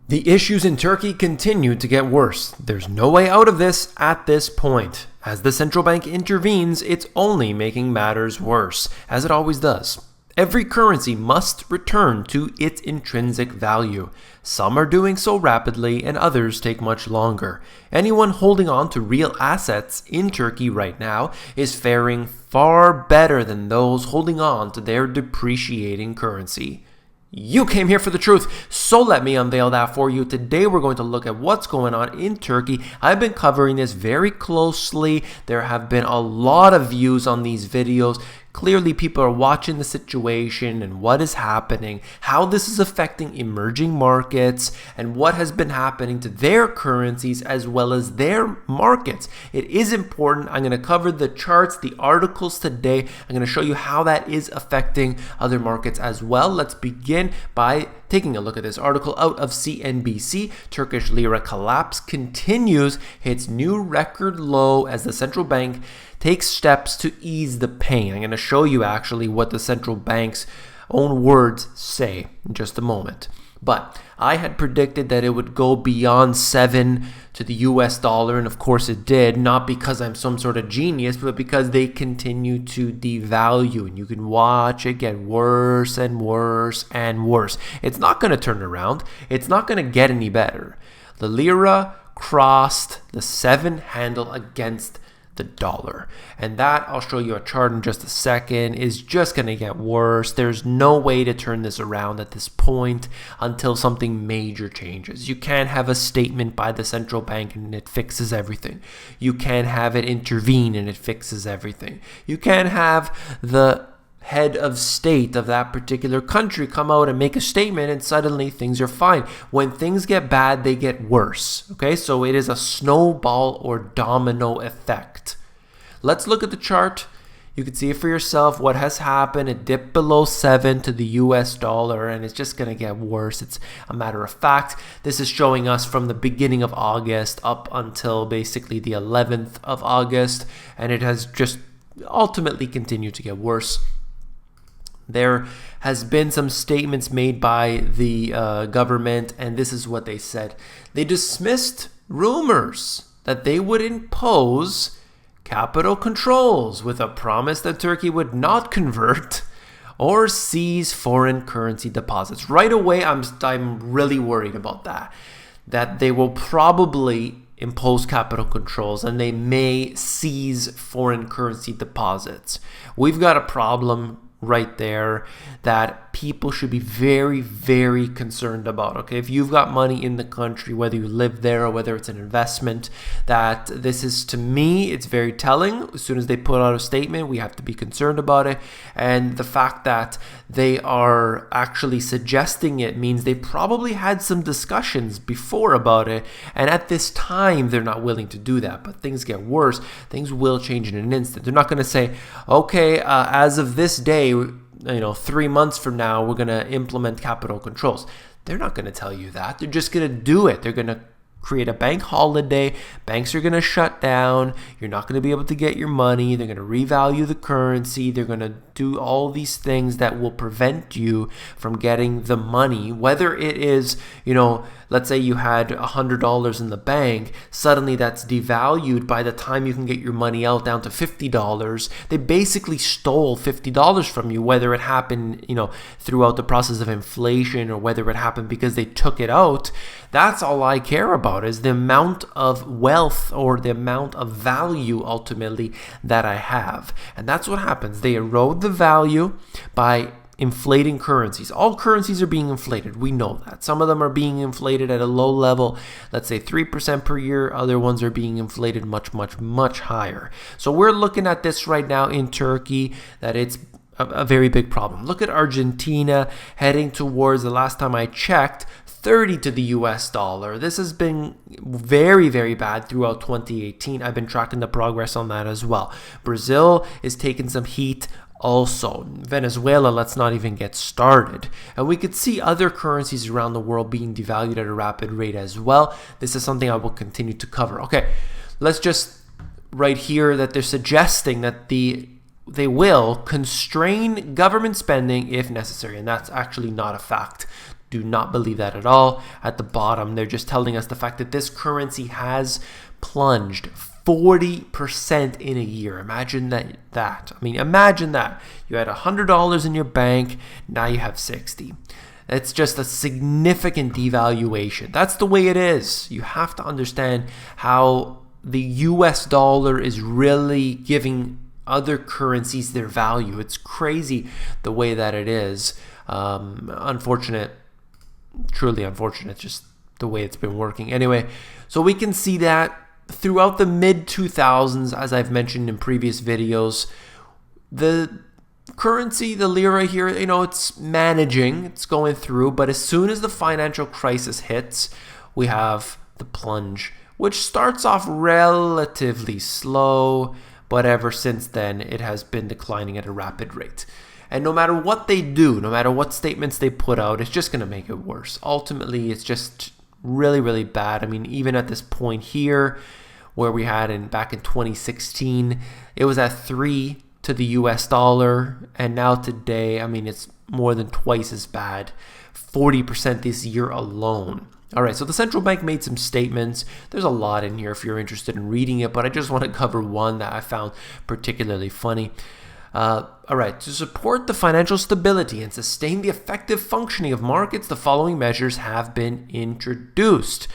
The issues in Turkey continue to get worse. There's no way out of this at this point. As the central bank intervenes, it's only making matters worse, as it always does. Every currency must return to its intrinsic value. Some are doing so rapidly and others take much longer. Anyone holding on to real assets in Turkey right now is faring far better than those holding on to their depreciating currency. You came here for the truth, so let me unveil that for you. Today we're going to look at what's going on in Turkey. I've been covering this very closely. There have been a lot of views on these videos. Clearly, people are watching the situation and what is happening, how this is affecting emerging markets, and what has been happening to their currencies as well as their markets. It is important. I'm going to cover the charts, the articles today. I'm going to show you how that is affecting other markets as well. Let's begin by taking a look at this article out of CNBC. Turkish Lira collapse continues, hits new record low as the central bank takes steps to ease the pain. I'm going to show you actually what the central bank's own words say in just a moment. But I had predicted that it would go beyond 7 to the US dollar, and of course it did, not because I'm some sort of genius, but because they continue to devalue, and you can watch it get worse and worse and worse. It's not going to turn around. It's not going to get any better. The lira crossed the 7 handle against the dollar, and that, I'll show you a chart in just a second, is just going to get worse. There's no way to turn this around at this point until something major changes. You can't have a statement by the central bank and it fixes everything. You can't have it intervene and it fixes everything. You can't have the head of state of that particular country come out and make a statement and suddenly things are fine. When things get bad, they get worse. Okay, so it is a snowball or domino effect. Let's look at the chart. You can see it for yourself what has happened. It dipped below 7 to the US dollar, and it's just going to get worse. It's a matter of fact. This is showing us from the beginning of August up until basically the 11th of August, and it has just ultimately continued to get worse. There has been some statements made by the government, and this is what they said. They dismissed rumors that they would impose capital controls with a promise that Turkey would not convert or seize foreign currency deposits. Right away, I'm really worried about that they will probably impose capital controls and they may seize foreign currency deposits. We've got a problem right there that people should be very, very concerned about. Okay, if you've got money in the country, whether you live there or whether it's an investment, that this is, to me, it's very telling. As soon as they put out a statement, we have to be concerned about it. And the fact that they are actually suggesting it means they probably had some discussions before about it, and at this time they're not willing to do that. But things get worse. Things will change in an instant. They're not going to say, okay, as of this day, 3 months from now, we're going to implement capital controls. They're not going to tell you that. They're just going to do it. They're going to create a bank holiday. Banks are going to shut down. You're not going to be able to get your money. They're going to revalue the currency. They're going to do all these things that will prevent you from getting the money, whether it is, let's say you had $100 in the bank, suddenly that's devalued by the time you can get your money out down to $50. They basically stole $50 from you, whether it happened, throughout the process of inflation or whether it happened because they took it out. That's all I care about, is the amount of wealth or the amount of value ultimately that I have. And that's what happens. They erode the value by inflating currencies. All currencies are being inflated. We know that. Some of them are being inflated at a low level, let's say 3% per year. Other ones are being inflated much, much, much higher. So we're looking at this right now in Turkey, that it's a very big problem. Look at Argentina heading towards, the last time I checked, 30 to the US dollar. This has been very, very bad throughout 2018. I've been tracking the progress on that as well. Brazil is taking some heat also. Venezuela, let's not even get started. And we could see other currencies around the world being devalued at a rapid rate as well. This is something I will continue to cover. Okay, let's just right here that they're suggesting that they will constrain government spending if necessary, and that's actually not a fact. do not believe that at all. At the bottom, they're just telling us the fact that this currency has plunged 40% in a year. Imagine that. I mean, imagine that. You had $100 in your bank, now you have 60. It's just a significant devaluation. That's the way it is. You have to understand how the US dollar is really giving other currencies their value. It's crazy the way that it is. Unfortunate, truly unfortunate, just the way it's been working. Anyway, so we can see that throughout the mid-2000s, as I've mentioned in previous videos, the currency, the lira here, it's managing, it's going through, but as soon as the financial crisis hits, we have the plunge, which starts off relatively slow, but ever since then, it has been declining at a rapid rate. And no matter what they do, no matter what statements they put out, it's just going to make it worse. Ultimately, it's just really, really bad. I mean, even at this point here, where we had back in 2016, it was at 3 to the US dollar, and now today, I mean, it's more than twice as bad, 40% this year alone. All right, so the central bank made some statements. There's a lot in here if you're interested in reading it, but I just want to cover one that I found particularly funny. All right, to support the financial stability and sustain the effective functioning of markets, the following measures have been introduced.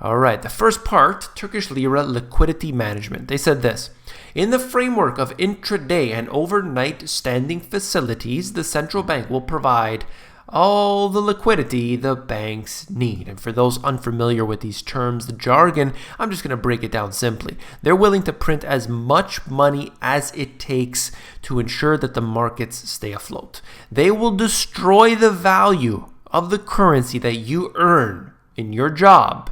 All right, the first part, Turkish Lira Liquidity Management. They said this: in the framework of intraday and overnight standing facilities, the central bank will provide all the liquidity the banks need. And for those unfamiliar with these terms, the jargon, I'm just going to break it down simply. They're willing to print as much money as it takes to ensure that the markets stay afloat. They will destroy the value of the currency that you earn in your job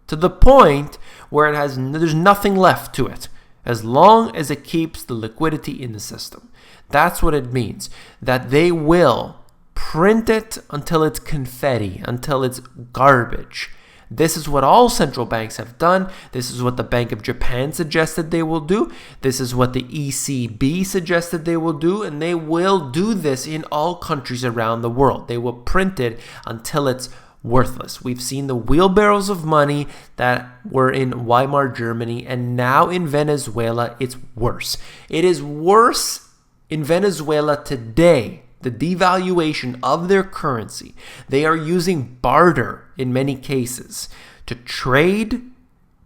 to the point where there's nothing left to it, as long as it keeps the liquidity in the system. That's what it means, that they will print it until it's confetti, until it's garbage. This is what all central banks have done. This is what the Bank of Japan suggested they will do. This is what the ECB suggested they will do. And they will do this in all countries around the world. They will print it until it's worthless. We've seen the wheelbarrows of money that were in Weimar Germany, and now in Venezuela, it's worse. It is worse in Venezuela today, the devaluation of their currency. They are using barter in many cases to trade.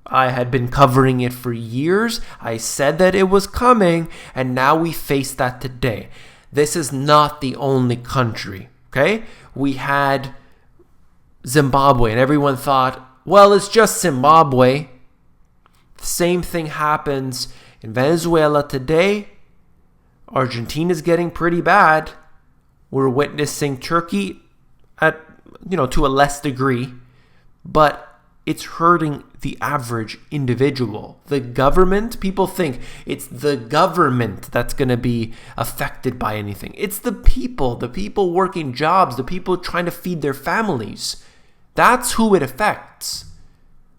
I had been covering it for years. I said that it was coming, and now we face that today. This is not the only country, okay? We had Zimbabwe, and everyone thought, well, it's just Zimbabwe. The same thing happens in Venezuela today. Argentina's getting pretty bad. We're witnessing Turkey at, to a less degree, but it's hurting the average individual. The government, people think it's the government that's going to be affected by anything. It's the people working jobs, the people trying to feed their families. That's who it affects,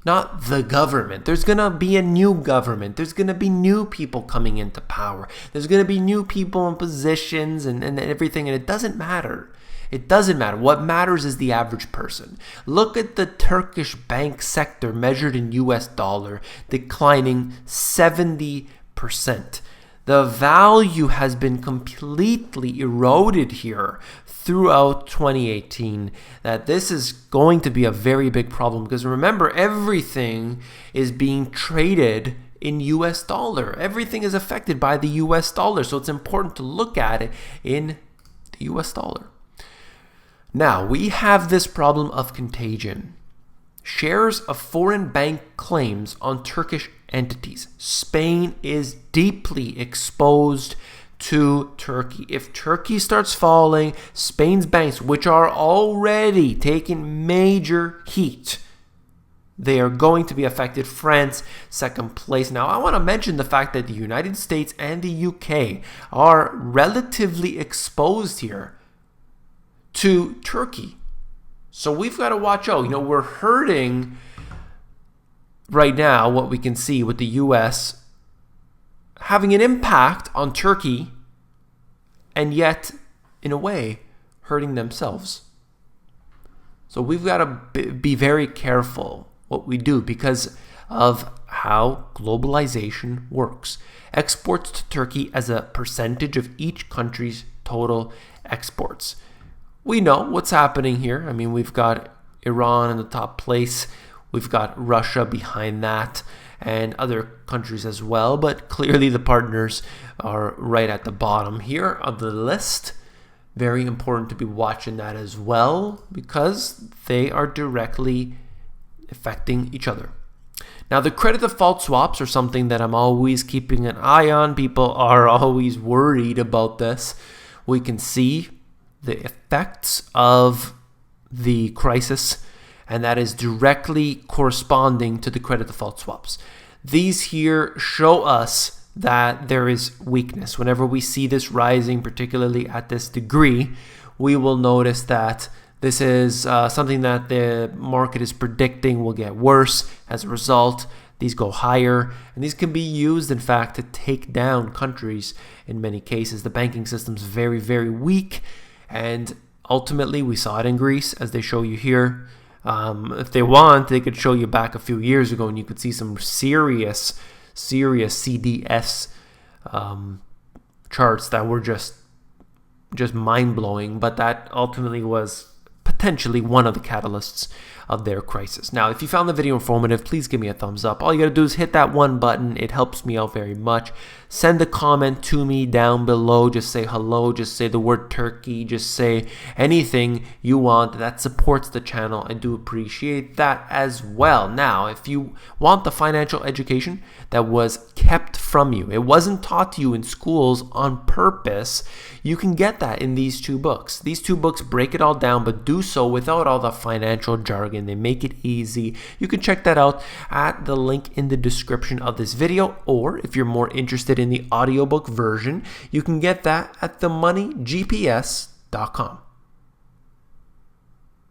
not the government. There's going to be a new government. There's going to be new people coming into power. There's going to be new people in positions and everything, and it doesn't matter. It doesn't matter. What matters is the average person. Look at the Turkish bank sector measured in US dollar, declining 70%. The value has been completely eroded here throughout 2018. That this is going to be a very big problem, because remember, everything is being traded in US dollar. Everything is affected by the US dollar, so it's important to look at it in the US dollar. Now, we have this problem of contagion. Shares of foreign bank claims on Turkish entities. Spain is deeply exposed to Turkey. If Turkey starts falling, Spain's banks, which are already taking major heat, they are going to be affected. France, second place. Now, I want to mention the fact that the United States and the UK are relatively exposed here to Turkey. So we've got to watch out. We're hurting right now, what we can see with the US having an impact on Turkey, and yet, in a way, hurting themselves. So we've got to be very careful what we do because of how globalization works. Exports to Turkey as a percentage of each country's total exports. We know what's happening here. I mean, we've got Iran in the top place. We've got Russia behind that and other countries as well. But clearly the partners are right at the bottom here of the list. Very important to be watching that as well because they are directly affecting each other. Now, the credit default swaps are something that I'm always keeping an eye on. People are always worried about this. We can see the effects of the crisis, and that is directly corresponding to the credit default swaps. These here show us that there is weakness. Whenever we see this rising, particularly at this degree, we will notice that this is something that the market is predicting will get worse. As a result, these go higher, and these can be used, in fact, to take down countries in many cases. The banking system's very, very weak, and ultimately, we saw it in Greece, as they show you here. If they want, they could show you back a few years ago, and you could see some serious CDS charts that were just mind-blowing, but that ultimately was potentially one of the catalysts of their crisis. Now, if you found the video informative, please give me a thumbs up. All you gotta do is hit that one button. It helps me out very much. Send a comment to me down below. Just say hello. Just say the word Turkey. Just say anything you want that supports the channel. I do appreciate that as well. Now, if you want the financial education that was kept from you, it wasn't taught to you in schools on purpose, you can get that in these two books. These two books break it all down, but do so without all the financial jargon. They make it easy. You can check that out at the link in the description of this video, or if you're more interested in the audiobook version, you can get that at themoneygps.com.